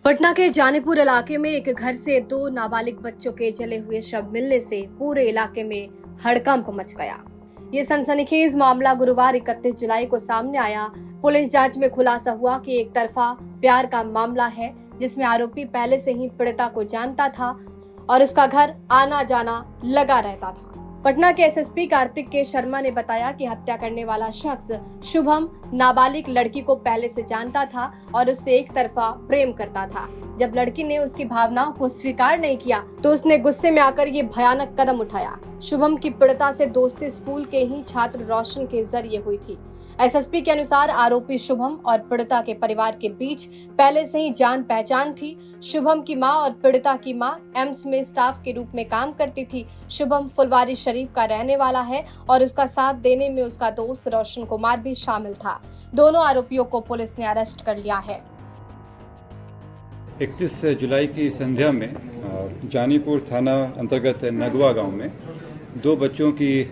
पटना के जानीपुर इलाके में एक घर से 2 नाबालिग बच्चों के जले हुए शव मिलने से पूरे इलाके में हड़कंप मच गया। ये सनसनीखेज मामला गुरुवार 31 जुलाई को सामने आया। पुलिस जांच में खुलासा हुआ कि एक तरफा प्यार का मामला है, जिसमें आरोपी पहले से ही पीड़िता को जानता था और उसका घर आना जाना लगा रहता था। पटना के एसएसपी कार्तिक के शर्मा ने बताया कि हत्या करने वाला शख्स शुभम नाबालिग लड़की को पहले से जानता था और उससे एक तरफा प्रेम करता था। जब लड़की ने उसकी भावनाओं को स्वीकार नहीं किया तो उसने गुस्से में आकर ये भयानक कदम उठाया। शुभम की पीड़िता से दोस्ती स्कूल के ही छात्र रोशन के जरिए हुई थी। एसएसपी के अनुसार आरोपी शुभम और पीड़िता के परिवार के बीच पहले से ही जान पहचान थी। शुभम की मां और पीड़िता की मां एम्स में स्टाफ के रूप में काम करती थी। शुभम फुलवारी शरीफ का रहने वाला है और उसका साथ देने में उसका दोस्त रोशन कुमार भी शामिल था। दोनों आरोपियों को पुलिस ने अरेस्ट कर लिया है। 31 जुलाई की संध्या में जानीपुर थाना अंतर्गत नगवा गांव में 2 बच्चों की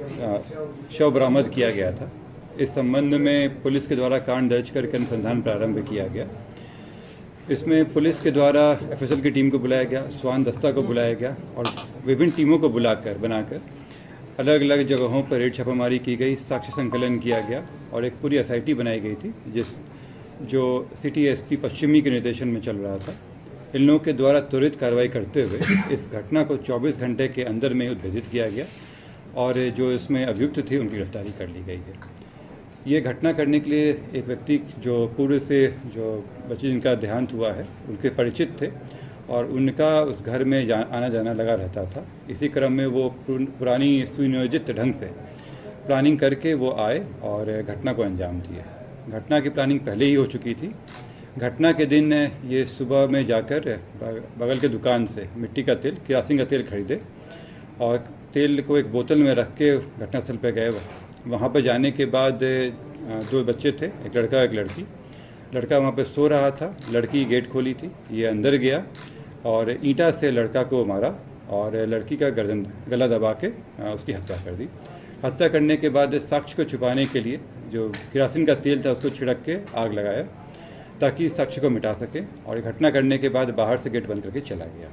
शव बरामद किया गया था। इस संबंध में पुलिस के द्वारा कांड दर्ज करके अनुसंधान प्रारंभ किया गया। इसमें पुलिस के द्वारा एफएसएल की टीम को बुलाया गया, स्वान दस्ता को बुलाया गया और विभिन्न टीमों को बनाकर अलग अलग जगहों पर रेड छापामारी की गई, साक्ष्य संकलन किया गया और एक पूरी एसआईटी बनाई गई थी जो सिटी एसपी पश्चिमी के निर्देशन में चल रहा था। इन लोगों के द्वारा त्वरित कार्रवाई करते हुए इस घटना को 24 घंटे के अंदर में उद्भेदित किया गया और जो इसमें अभियुक्त थे उनकी गिरफ्तारी कर ली गई है। ये घटना करने के लिए एक व्यक्ति जो पूर्व से जो बच्चे जिनका देहांत हुआ है उनके परिचित थे और उनका उस घर में आना जाना लगा रहता था। इसी क्रम में वो पुरानी सुनियोजित ढंग से प्लानिंग करके वो आए और घटना को अंजाम दिए। घटना की प्लानिंग पहले ही हो चुकी थी। घटना के दिन ये सुबह में जाकर बगल के दुकान से मिट्टी का तेल, किरासिन का तेल खरीदे और तेल को एक बोतल में रख के घटनास्थल पर गए। वहाँ पर जाने के बाद 2 बच्चे थे, एक लड़का एक लड़की। लड़का वहाँ पर सो रहा था, लड़की गेट खोली थी। ये अंदर गया और ईंटा से लड़का को मारा और लड़की का गर्दन गला दबा के उसकी हत्या कर दी। हत्या करने के बाद साक्ष्य को छुपाने के लिए जो किरासिन का तेल था उसको छिड़क के आग लगाया ताकि साक्ष्य को मिटा सके और घटना करने के बाद बाहर से गेट बंद करके चला गया।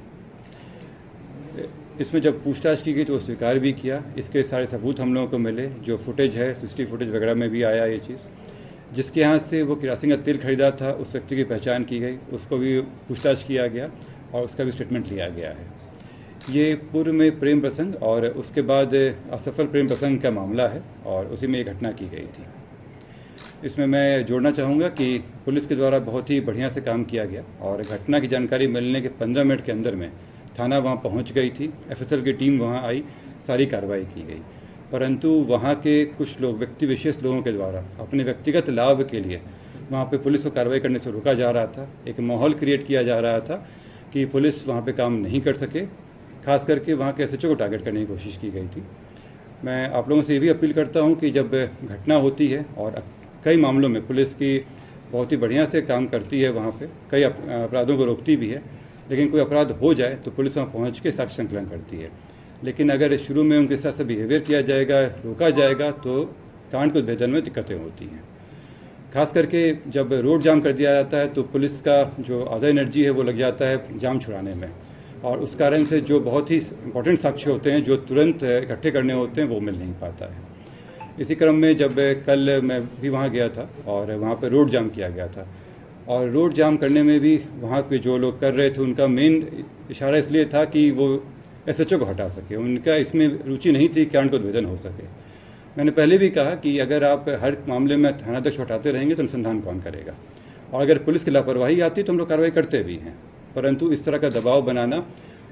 इसमें जब पूछताछ की गई तो वो स्वीकार भी किया। इसके सारे सबूत हम लोगों को मिले, जो फुटेज है, सीसीटीवी फुटेज वगैरह में भी आया ये चीज़। जिसके यहाँ से वो किरासिन का तेल खरीदा था उस व्यक्ति की पहचान की गई, उसको भी पूछताछ किया गया और उसका भी स्टेटमेंट लिया गया है। ये पूर्व में प्रेम प्रसंग और उसके बाद असफल प्रेम प्रसंग का मामला है और उसी में ये घटना की गई थी। इसमें मैं जोड़ना चाहूँगा कि पुलिस के द्वारा बहुत ही बढ़िया से काम किया गया और घटना की जानकारी मिलने के 15 मिनट के अंदर में थाना वहाँ पहुँच गई थी। एफएसएल की टीम वहाँ आई, सारी कार्रवाई की गई। परंतु वहाँ के कुछ लोग, व्यक्ति विशेष लोगों के द्वारा अपने व्यक्तिगत लाभ के लिए वहाँ पे पुलिस को कार्रवाई करने से रोका जा रहा था। एक माहौल क्रिएट किया जा रहा था कि पुलिस वहाँ पे काम नहीं कर सके। खास करके वहाँ के एसएचओ को टारगेट करने की कोशिश की गई थी। मैं आप लोगों से ये भी अपील करता हूँ कि जब घटना होती है और कई मामलों में पुलिस की बहुत ही बढ़िया से काम करती है, वहाँ पे कई अपराधों को रोकती भी है, लेकिन कोई अपराध हो जाए तो पुलिस वहाँ पहुँच के साक्ष्य संकलन करती है। लेकिन अगर शुरू में उनके साथ से बिहेवियर किया जाएगा, रोका जाएगा, तो कांड को भेदन में दिक्कतें होती हैं। खास करके जब रोड जाम कर दिया जाता है तो पुलिस का जो आधा एनर्जी है वो लग जाता है जाम छुड़ाने में और उस कारण से जो बहुत ही इंपॉर्टेंट साक्ष्य होते हैं जो तुरंत इकट्ठे करने होते हैं वो मिल नहीं पाता है। इसी क्रम में जब कल मैं भी वहाँ गया था और वहाँ पर रोड जाम किया गया था और रोड जाम करने में भी वहाँ पे जो लोग कर रहे थे उनका मेन इशारा इसलिए था कि वो एसएचओ को हटा सके। उनका इसमें रुचि नहीं थी कांड को उद्भेदन हो सके। मैंने पहले भी कहा कि अगर आप हर मामले में थानाध्यक्ष हटाते रहेंगे तो अनुसंधान कौन करेगा, और अगर पुलिस की लापरवाही आती तो हम लोग कार्रवाई करते भी हैं। परंतु इस तरह का दबाव बनाना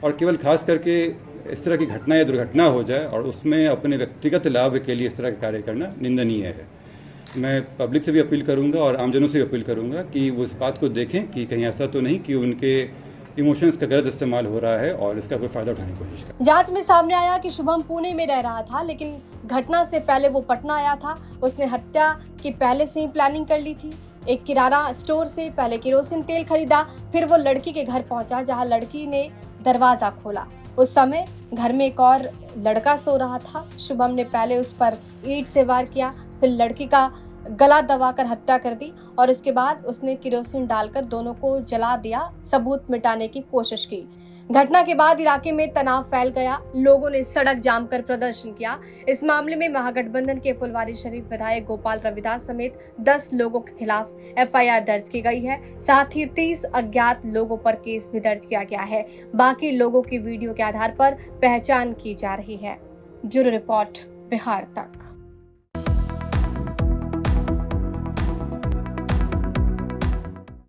और केवल खास करके इस तरह की घटना या दुर्घटना हो जाए और उसमें अपने व्यक्तिगत लाभ के लिए इस तरह का कार्य करना निंदनीय है। मैं पब्लिक से भी अपील करूंगा और आमजनों से भी अपील करूंगा कि वो इस बात को देखें कि कहीं ऐसा तो नहीं कि उनके इमोशंस का गलत इस्तेमाल हो रहा है और इसका कोई फायदा उठाने की कोशिश करें। जांच में सामने आया कि शुभम पुणे में रह रहा था, लेकिन घटना से पहले वो पटना आया था। उसने हत्या की पहले से ही प्लानिंग कर ली थी। एक किराना स्टोर से पहले केरोसिन तेल खरीदा, फिर वो लड़की के घर पहुंचा जहां लड़की ने दरवाजा खोला। उस समय घर में एक और लड़का सो रहा था। शुभम ने पहले उस पर ईंट से वार किया, फिर लड़की का गला दबाकर हत्या कर दी और उसके बाद उसने केरोसिन डालकर दोनों को जला दिया, सबूत मिटाने की कोशिश की। घटना के बाद इलाके में तनाव फैल गया, लोगों ने सड़क जाम कर प्रदर्शन किया। इस मामले में महागठबंधन के फुलवारीशरीफ विधायक गोपाल रविदास समेत 10 लोगों के खिलाफ एफआईआर दर्ज की गई है। साथ ही 30 अज्ञात लोगों पर केस भी दर्ज किया गया है। बाकी लोगों की वीडियो के आधार पर पहचान की जा रही है। ब्यूरो रिपोर्ट, बिहार तक।